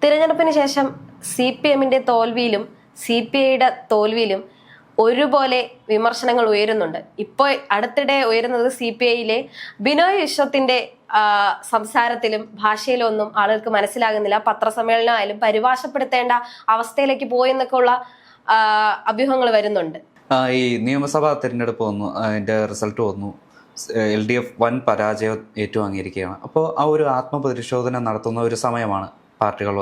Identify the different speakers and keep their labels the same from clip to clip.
Speaker 1: തിരഞ്ഞെടുപ്പിന് ശേഷം CPM-ന്റെ തോൽവിയിലും CPI-യുടെ തോൽവിയിലും ഒരുപോലെ വിമർശനങ്ങൾ ഉയരുന്നുണ്ട്. ഇപ്പോൾ അടുത്തിടെ ഉയരുന്നത് CPI-യിലെ ബിനോയ് വിശ്വത്തിന്റെ സംസാരത്തിലും ഭാഷയിലും ഒന്നും ആളുകൾക്ക് മനസ്സിലാകുന്നില്ല. പത്രസമ്മേളനമായാലും പരിഭാഷപ്പെടുത്തേണ്ട അവസ്ഥയിലേക്ക് പോയെന്നൊക്കെ ഉള്ള അഭ്യൂഹങ്ങൾ വരുന്നുണ്ട്.
Speaker 2: ഈ നിയമസഭാ തിരഞ്ഞെടുപ്പ് വന്നു, അതിന്റെ റിസൾട്ട് വന്നു. LDF വൻ പരാജയം ഏറ്റുവാങ്ങിയിരിക്കുകയാണ്. അപ്പോൾ ആ ഒരു ആത്മപരിശോധന നടത്തുന്ന ഒരു സമയമാണ് പാർട്ടികൾ.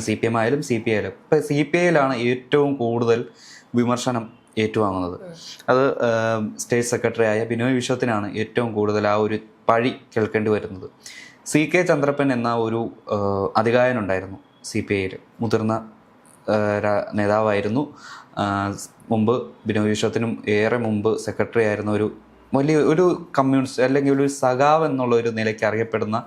Speaker 2: CPM ആയാലും CPI ആയാലും. ഇപ്പം CPI-യിലാണ് ഏറ്റവും കൂടുതൽ വിമർശനം ഏറ്റുവാങ്ങുന്നത്. അത് സ്റ്റേറ്റ് സെക്രട്ടറി ആയ ബിനോയ് വിശ്വത്തിനാണ് ഏറ്റവും കൂടുതൽ ആ ഒരു പഴി കേൾക്കേണ്ടി വരുന്നത്. CK ചന്ദ്രപ്പൻ എന്ന ഒരു അധികായനുണ്ടായിരുന്നു CPI-യിൽ. മുതിർന്ന നേതാവായിരുന്നു. മുമ്പ് ബിനോയ് വിശ്വത്തിനും ഏറെ മുമ്പ് സെക്രട്ടറി ആയിരുന്ന വലിയ ഒരു കമ്മ്യൂണിസ്റ്റ് അല്ലെങ്കിൽ ഒരു സഖാവ് എന്നുള്ള ഒരു നിലയ്ക്ക് അറിയപ്പെടുന്ന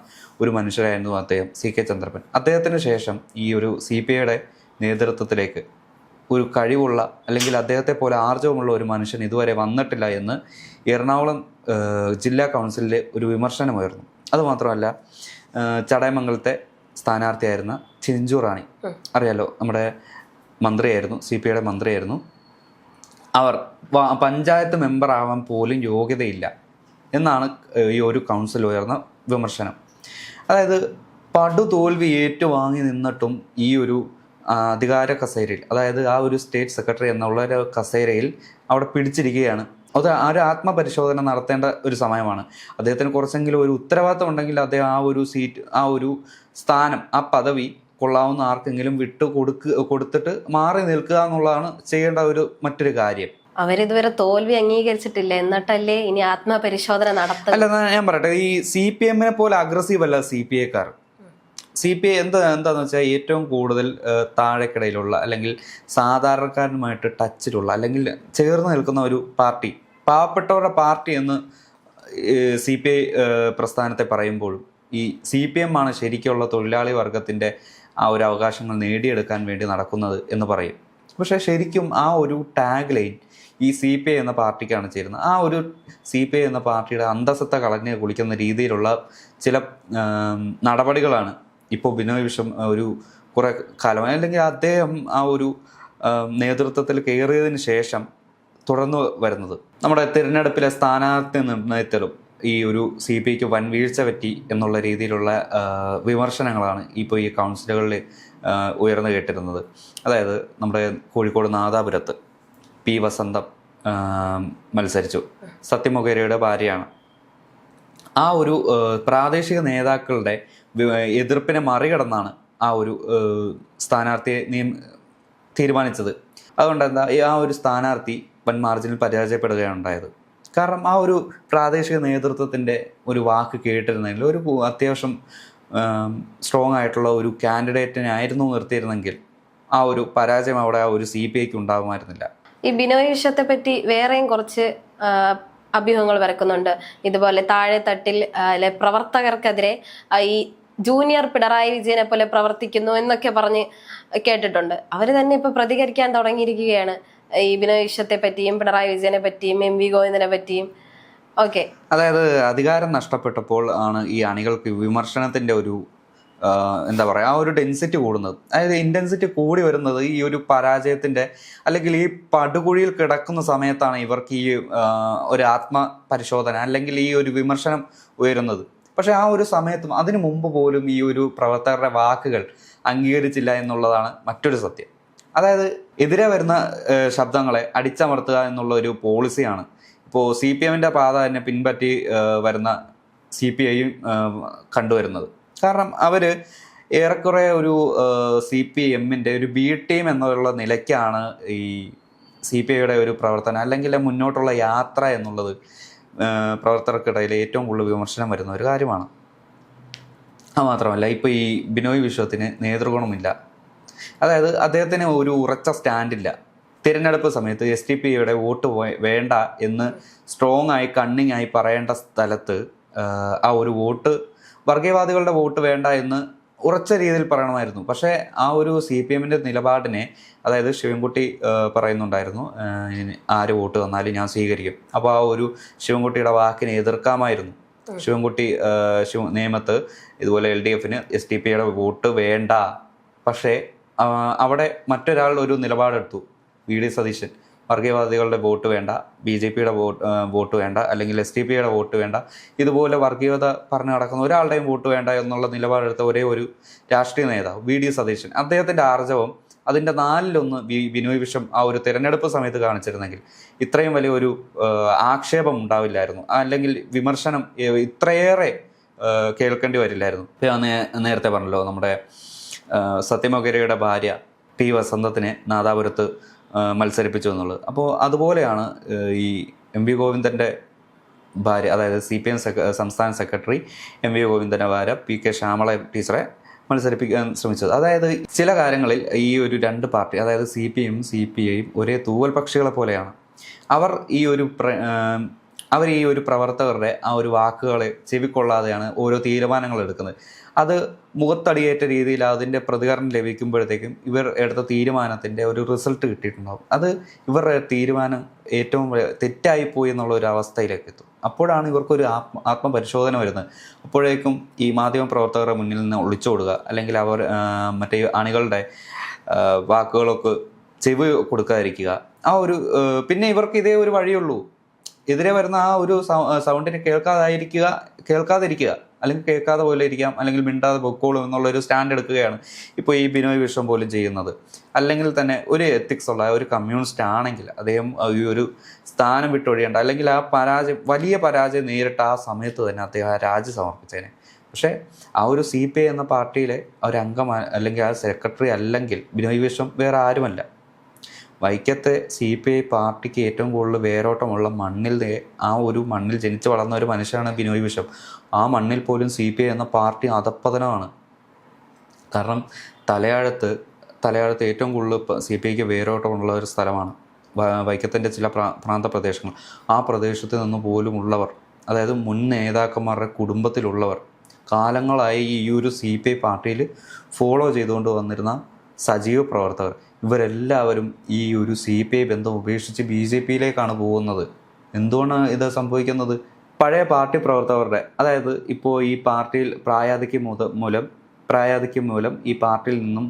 Speaker 2: ഒരു മനുഷ്യരായിരുന്നു അദ്ദേഹം, CK ചന്ദ്രപ്പൻ. അദ്ദേഹത്തിന് ശേഷം ഈ ഒരു CPI-യുടെ നേതൃത്വത്തിലേക്ക് ഒരു കഴിവുള്ള അല്ലെങ്കിൽ അദ്ദേഹത്തെ പോലെ ആർജവമുള്ള ഒരു മനുഷ്യൻ ഇതുവരെ വന്നിട്ടില്ല എന്ന് എറണാകുളം ജില്ലാ കൗൺസിലിലെ ഒരു വിമർശനമായിരുന്നു. അതുമാത്രമല്ല, ചടയമംഗലത്തെ സ്ഥാനാർത്ഥിയായിരുന്ന ചിഞ്ചു റാണി, അറിയാലോ, നമ്മുടെ മന്ത്രിയായിരുന്നു, CPI-യുടെ മന്ത്രിയായിരുന്നു. അവർ പഞ്ചായത്ത് മെമ്പർ ആവാൻ പോലും യോഗ്യതയില്ല എന്നാണ് ഈ ഒരു കൗൺസിൽ ഉയർന്ന വിമർശനം. അതായത് പടുതോൽവി ഏറ്റുവാങ്ങി നിന്നിട്ടും ഈ ഒരു അധികാര കസേരയിൽ, അതായത് ആ ഒരു സ്റ്റേറ്റ് സെക്രട്ടറി എന്നുള്ള ഒരു കസേരയിൽ അവിടെ പിടിച്ചിരിക്കുകയാണ്. അത് ഒരു ആത്മപരിശോധന നടത്തേണ്ട ഒരു സമയമാണ്. അദ്ദേഹത്തിന് കുറച്ചെങ്കിലും ഒരു ഉത്തരവാദിത്തം ഉണ്ടെങ്കിൽ അദ്ദേഹം ആ ഒരു സീറ്റ്, ആ ഒരു സ്ഥാനം, ആ പദവി കൊള്ളാവുന്ന ആർക്കെങ്കിലും കൊടുത്തിട്ട് മാറി നിൽക്കുക എന്നുള്ളതാണ് ചെയ്യേണ്ട മറ്റൊരു കാര്യം.
Speaker 1: അവരിതുവരെ തോൽവി അംഗീകരിച്ചിട്ടില്ല, എന്നിട്ടല്ലേ ഇനി ആത്മപരിശോധന നടത്തുക?
Speaker 2: അല്ല, ഞാൻ പറയട്ടെ, ഈ CPM-നെ പോലെ അഗ്രസീവ് അല്ല CPI-ക്കാർ. CPI എന്താന്ന് വെച്ചാൽ ഏറ്റവും കൂടുതൽ താഴെക്കിടയിലുള്ള അല്ലെങ്കിൽ സാധാരണക്കാരനുമായിട്ട് ടച്ചിലുള്ള അല്ലെങ്കിൽ ചേർന്ന് നിൽക്കുന്ന ഒരു പാർട്ടി, പാവപ്പെട്ടവരുടെ പാർട്ടി എന്ന് CPI പ്രസ്ഥാനത്തെ പറയുമ്പോഴും ഈ CPM ആണ് ശരിക്കുള്ള തൊഴിലാളി വർഗത്തിൻ്റെ ആ ഒരു അവകാശങ്ങൾ നേടിയെടുക്കാൻ വേണ്ടി നടക്കുന്നത് എന്ന് പറയും. പക്ഷേ ശരിക്കും ആ ഒരു ടാഗ് ലൈൻ ഈ CPI എന്ന പാർട്ടിക്കാണ് ചേരുന്നത്. ആ ഒരു CPI എന്ന പാർട്ടിയുടെ അന്തസ്സത്തെ കളഞ്ഞ് കുളിക്കുന്ന രീതിയിലുള്ള ചില നടപടികളാണ് ഇപ്പോൾ ബിനോയ് വിശ്വം ഒരു കുറേ കാലമായി, അല്ലെങ്കിൽ അദ്ദേഹം ആ ഒരു നേതൃത്വത്തിൽ കയറിയതിന് ശേഷം തുടർന്നു വരുന്നത്. നമ്മുടെ തിരഞ്ഞെടുപ്പിലെ സ്ഥാനാർത്ഥി നിർണയത്തിലും ഈ ഒരു CPI-ക്ക് വൻ വീഴ്ച പറ്റി എന്നുള്ള രീതിയിലുള്ള വിമർശനങ്ങളാണ് ഇപ്പോൾ ഈ കൗൺസിലുകളിൽ ഉയർന്നു കേട്ടിരുന്നത്. അതായത് നമ്മുടെ കോഴിക്കോട് നാദാപുരത്ത് P. വസന്തം മത്സരിച്ചു. സത്യമൊകേരയുടെ ഭാര്യയാണ്. ആ ഒരു പ്രാദേശിക നേതാക്കളുടെ എതിർപ്പിനെ മറികടന്നാണ് ആ ഒരു സ്ഥാനാർത്ഥിയെ തീരുമാനിച്ചത്. അതുകൊണ്ട് ആ ഒരു സ്ഥാനാർത്ഥി വൻ മാർജിനിൽ പരാജയപ്പെടുകയാണ് ഉണ്ടായത്. കാരണം ആ ഒരു പ്രാദേശിക നേതൃത്വത്തിൻ്റെ ഒരു വാക്ക് കേട്ടിരുന്നെങ്കിൽ, ഒരു അത്യാവശ്യം സ്ട്രോങ് ആയിട്ടുള്ള ഒരു കാൻഡിഡേറ്റിനെ ആയിരുന്നു നിർത്തിയിരുന്നെങ്കിൽ ആ ഒരു പരാജയം അവിടെ ആ ഒരു CPI-ക്ക് ഉണ്ടാകുമായിരുന്നില്ല.
Speaker 1: ഈ ബിനോയ് വിശ്വത്തെ പറ്റി വേറെയും കുറച്ച് അഭ്യൂഹങ്ങൾ വരക്കുന്നുണ്ട്. ഇതുപോലെ താഴെ തട്ടിൽ പ്രവർത്തകർക്കെതിരെ ഈ ജൂനിയർ പിണറായി വിജയനെ പോലെ പ്രവർത്തിക്കുന്നു എന്നൊക്കെ പറഞ്ഞ് കേട്ടിട്ടുണ്ട്. അവർ തന്നെ ഇപ്പൊ പ്രതികരിക്കാൻ തുടങ്ങിയിരിക്കുകയാണ് ഈ ബിനോയ് വിശ്വത്തെ പറ്റിയും പിണറായി വിജയനെ പറ്റിയും MV ഗോവിന്ദനെ പറ്റിയും ഒക്കെ.
Speaker 2: അതായത് അധികാരം നഷ്ടപ്പെട്ടപ്പോൾ ആണ് ഈ അണികൾക്ക് വിമർശനത്തിന്റെ ഒരു എന്താ പറയുക, ആ ഒരു ഡെൻസിറ്റി കൂടുന്നത്. അതായത് ഇൻറ്റൻസിറ്റി കൂടി വരുന്നത് ഈ ഒരു പരാജയത്തിന്റെ അല്ലെങ്കിൽ ഈ പടുകുഴിയിൽ കിടക്കുന്ന സമയത്താണ് ഇവർക്ക് ഈ ഒരു ആത്മപരിശോധന അല്ലെങ്കിൽ ഈ ഒരു വിമർശനം ഉയരുന്നത്. പക്ഷെ ആ ഒരു സമയത്തും അതിനു മുമ്പ് പോലും ഈ ഒരു പ്രവർത്തകരുടെ വാക്കുകൾ അംഗീകരിച്ചില്ല എന്നുള്ളതാണ് മറ്റൊരു സത്യം. അതായത് എതിരെ വരുന്ന ശബ്ദങ്ങളെ അടിച്ചമർത്തുക എന്നുള്ള ഒരു പോളിസിയാണ് ഇപ്പോൾ CPM-ന്റെ പാത തന്നെ പിൻപറ്റി വരുന്ന CPI-യും കണ്ടുവരുന്നത്. കാരണം അവർ ഏറെക്കുറെ ഒരു CPM-ന്റെ ഒരു B ടീം എന്നുള്ള നിലയ്ക്കാണ് ഈ CPI-യുടെ ഒരു പ്രവർത്തനം അല്ലെങ്കിൽ മുന്നോട്ടുള്ള യാത്ര എന്നുള്ളത് പ്രവർത്തകർക്കിടയിൽ ഏറ്റവും കൂടുതൽ വിമർശനം വരുന്ന ഒരു കാര്യമാണ്. അതുമാത്രമല്ല, ഇപ്പോൾ ഈ ബിനോയ് വിശ്വത്തിന് നേതൃഗുണമില്ല. അതായത് അദ്ദേഹത്തിന് ഒരു ഉറച്ച സ്റ്റാൻഡില്ല. തിരഞ്ഞെടുപ്പ് സമയത്ത് SDPI-യുടെ വോട്ട് വേണ്ട എന്ന് സ്ട്രോങ് ആയി കണ്ണിങ് ആയി പറയേണ്ട സ്ഥലത്ത് ആ ഒരു വോട്ട്, വർഗീയവാദികളുടെ വോട്ട് വേണ്ട എന്ന് ഉറച്ച രീതിയിൽ പറയണമായിരുന്നു. പക്ഷേ ആ ഒരു CPM-ന്റെ നിലപാടിനെ, അതായത് ശിവൻകുട്ടി പറയുന്നുണ്ടായിരുന്നു, ആര് വോട്ട് തന്നാലും ഞാൻ സ്വീകരിക്കും. അപ്പോൾ ആ ഒരു ശിവൻകുട്ടിയുടെ വാക്കിനെ എതിർക്കാമായിരുന്നു. ശിവൻകുട്ടി നിയമത്ത് ഇതുപോലെ LDF-ന് SDPI-യുടെ വോട്ട് വേണ്ട പക്ഷേ അവിടെ മറ്റൊരാൾ ഒരു നിലപാടെടുത്തു. വി.ഡി. സതീശൻ വർഗീയവാദികളുടെ വോട്ട് വേണ്ട, BJPയുടെ വോട്ട് വേണ്ട, അല്ലെങ്കിൽ SDPയുടെ വോട്ട് വേണ്ട, ഇതുപോലെ വർഗീയത പറഞ്ഞു നടക്കുന്ന ഒരാളുടെയും വോട്ട് വേണ്ട എന്നുള്ള നിലപാടെടുത്ത ഒരേ ഒരു രാഷ്ട്രീയ നേതാവ് വി.ഡി. സതീശൻ. അദ്ദേഹത്തിൻ്റെ ആർജവം അതിൻ്റെ 4-1 ബിനോയ് വിശ്വം ആ ഒരു തിരഞ്ഞെടുപ്പ് സമയത്ത് കാണിച്ചിരുന്നെങ്കിൽ ഇത്രയും വലിയ ഒരു ആക്ഷേപം ഉണ്ടാവില്ലായിരുന്നു, അല്ലെങ്കിൽ വിമർശനം ഇത്രയേറെ കേൾക്കേണ്ടി വരില്ലായിരുന്നു. ഇപ്പം ഞാൻ നേരത്തെ പറഞ്ഞല്ലോ, നമ്മുടെ സത്യമൊഗേരയുടെ ഭാര്യ T. വസന്തത്തിനെ നാദാപുരത്ത് മത്സരിപ്പിച്ചു എന്നുള്ളത്. അപ്പോൾ അതുപോലെയാണ് ഈ M.V. ഗോവിന്ദൻ്റെ ഭാര്യ, അതായത് CPM സംസ്ഥാന സെക്രട്ടറി M.V. ഗോവിന്ദൻ്റെ ഭാര്യ P.K. ശ്യാമള ടീച്ചറെ മത്സരിപ്പിക്കാൻ ശ്രമിച്ചത്. അതായത് ചില കാര്യങ്ങളിൽ ഈ ഒരു 2 പാർട്ടി, അതായത് CPM CPIയും ഒരേ തൂവൽ പക്ഷികളെ പോലെയാണ്. അവർ ഈ ഒരു പ്രവർത്തകരുടെ ആ ഒരു വാക്കുകളെ ചെവിക്കൊള്ളാതെയാണ് ഓരോ തീരുമാനങ്ങൾ എടുക്കുന്നത്. അത് മുഖത്തടിയേറ്റ രീതിയിൽ അതിൻ്റെ പ്രതികരണം ലഭിക്കുമ്പോഴത്തേക്കും ഇവർ എടുത്ത തീരുമാനത്തിൻ്റെ ഒരു റിസൾട്ട് കിട്ടിയിട്ടുണ്ടാകും. അത് ഇവരുടെ തീരുമാനം ഏറ്റവും തെറ്റായിപ്പോയി എന്നുള്ള ഒരു അവസ്ഥയിലേക്ക് എത്തും. അപ്പോഴാണ് ഇവർക്കൊരു ആത്മപരിശോധന വരുന്നത്. അപ്പോഴേക്കും ഈ മാധ്യമപ്രവർത്തകരുടെ മുന്നിൽ നിന്ന് ഒളിച്ചോടുക, അല്ലെങ്കിൽ അവർ മറ്റേ അണികളുടെ വാക്കുകളൊക്കെ ചെവി കൊടുക്കാതിരിക്കുക. പിന്നെ ഇവർക്ക് ഇതേ ഒരു വഴിയുള്ളൂ, എതിരെ വരുന്ന ആ ഒരു സൗണ്ടിനെ കേൾക്കാതിരിക്കുക, അല്ലെങ്കിൽ കേൾക്കാതെ പോലെ ഇരിക്കാം, അല്ലെങ്കിൽ മിണ്ടാതെ പൊക്കോളും എന്നുള്ളൊരു സ്റ്റാൻഡ് എടുക്കുകയാണ് ഇപ്പോൾ ഈ ബിനോയ് വിശ്വം പോലും ചെയ്യുന്നത്. അല്ലെങ്കിൽ തന്നെ ഒരു എത്തിക്സ് ഉള്ള ഒരു കമ്മ്യൂണിസ്റ്റ് ആണെങ്കിൽ അദ്ദേഹം ഈ ഒരു സ്ഥാനം വിട്ടൊഴിയേണ്ട, അല്ലെങ്കിൽ ആ വലിയ പരാജയം നേരിട്ട ആ സമയത്ത് തന്നെ അദ്ദേഹം ആ രാജി സമർപ്പിച്ചേനെ. പക്ഷേ ആ ഒരു CPI എന്ന പാർട്ടിയിലെ ഒരു അംഗം, അല്ലെങ്കിൽ ആ സെക്രട്ടറി അല്ലെങ്കിൽ ബിനോയ് വിശ്വം വേറെ ആരുമല്ല. വൈക്കത്തെ CPI പാർട്ടിക്ക് ഏറ്റവും കൂടുതൽ വേരോട്ടമുള്ള ആ ഒരു മണ്ണിൽ ജനിച്ചു വളർന്ന ഒരു മനുഷ്യനാണ് ബിനോയ് വിശ്വം. ആ മണ്ണിൽ പോലും CPI എന്ന പാർട്ടി അധപ്പതനമാണ്. കാരണം തലയാഴത്ത് ഏറ്റവും കൂടുതൽ CPIക്ക് വേരോട്ടമുള്ള ഒരു സ്ഥലമാണ് വൈക്കത്തിൻ്റെ ചില പ്രാന്ത പ്രദേശങ്ങൾ. ആ പ്രദേശത്ത് നിന്ന് പോലും ഉള്ളവർ, അതായത് മുൻ നേതാക്കന്മാരുടെ കുടുംബത്തിലുള്ളവർ, കാലങ്ങളായി ഈ ഒരു CPI പാർട്ടിയിൽ ഫോളോ ചെയ്തുകൊണ്ട് വന്നിരുന്ന സജീവ പ്രവർത്തകർ, ഇവരെല്ലാവരും ഈ ഒരു CPI ബന്ധം ഉപേക്ഷിച്ച് BJPയിലേക്കാണ് പോകുന്നത്. എന്തുകൊണ്ടാണ് ഇത് സംഭവിക്കുന്നത്? പഴയ പാർട്ടി പ്രവർത്തകരുടെ, അതായത് ഇപ്പോൾ ഈ പാർട്ടിയിൽ പ്രായാധിക്യം മൂലം ഈ പാർട്ടിയിൽ നിന്നും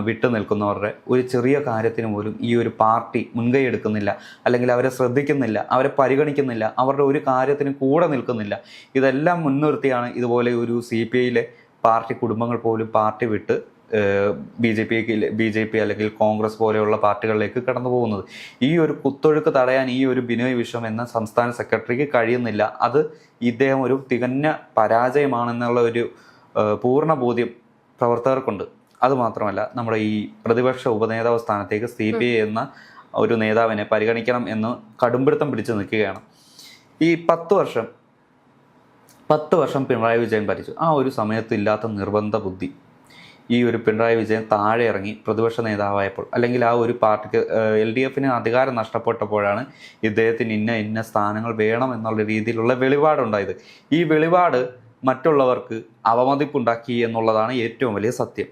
Speaker 2: വിട്ടു നിൽക്കുന്നവരുടെ ഒരു ചെറിയ കാര്യത്തിന് പോലും ഈ ഒരു പാർട്ടി മുൻകൈ എടുക്കുന്നില്ല, അല്ലെങ്കിൽ അവരെ ശ്രദ്ധിക്കുന്നില്ല, അവരെ പരിഗണിക്കുന്നില്ല, അവരുടെ ഒരു കാര്യത്തിന് കൂടെ നിൽക്കുന്നില്ല. ഇതെല്ലാം മുൻനിർത്തിയാണ് ഇതുപോലെ ഒരു CPIയിലെ പാർട്ടി കുടുംബങ്ങൾ പോലും പാർട്ടി വിട്ട് BJP അല്ലെങ്കിൽ കോൺഗ്രസ് പോലെയുള്ള പാർട്ടികളിലേക്ക് കടന്നു പോകുന്നത്. ഈ ഒരു കുത്തൊഴുക്ക് തടയാൻ ഈ ഒരു ബിനോയ് വിശ്വം എന്ന സംസ്ഥാന സെക്രട്ടറിക്ക് കഴിയുന്നില്ല. അത് ഇദ്ദേഹം ഒരു തികഞ്ഞ പരാജയമാണെന്നുള്ള ഒരു പൂർണ്ണ ബോധ്യം പ്രവർത്തകർക്കുണ്ട്. അതുമാത്രമല്ല, നമ്മുടെ ഈ പ്രതിപക്ഷ ഉപനേതാവ് സ്ഥാനത്തേക്ക് CPI എന്ന ഒരു നേതാവിനെ പരിഗണിക്കണം എന്ന് കടുംപിടുത്തം പിടിച്ചു നിൽക്കുകയാണ്. ഈ 10 വർഷം പിണറായി വിജയൻ ഭരിച്ചു. ആ ഒരു സമയത്ത് ഇല്ലാത്ത നിർബന്ധ ബുദ്ധി ഈ ഒരു പിണറായി വിജയൻ താഴെ ഇറങ്ങി പ്രതിപക്ഷ നേതാവായപ്പോൾ, അല്ലെങ്കിൽ ആ ഒരു പാർട്ടിക്ക് LDFന് അധികാരം നഷ്ടപ്പെട്ടപ്പോഴാണ് ഇദ്ദേഹത്തിന് ഇന്ന സ്ഥാനങ്ങൾ വേണം എന്നുള്ള രീതിയിലുള്ള വെളിപാടുണ്ടായത്. ഈ വെളിപാട് മറ്റുള്ളവർക്ക് അവമതിപ്പുണ്ടാക്കി എന്നുള്ളതാണ് ഏറ്റവും വലിയ സത്യം.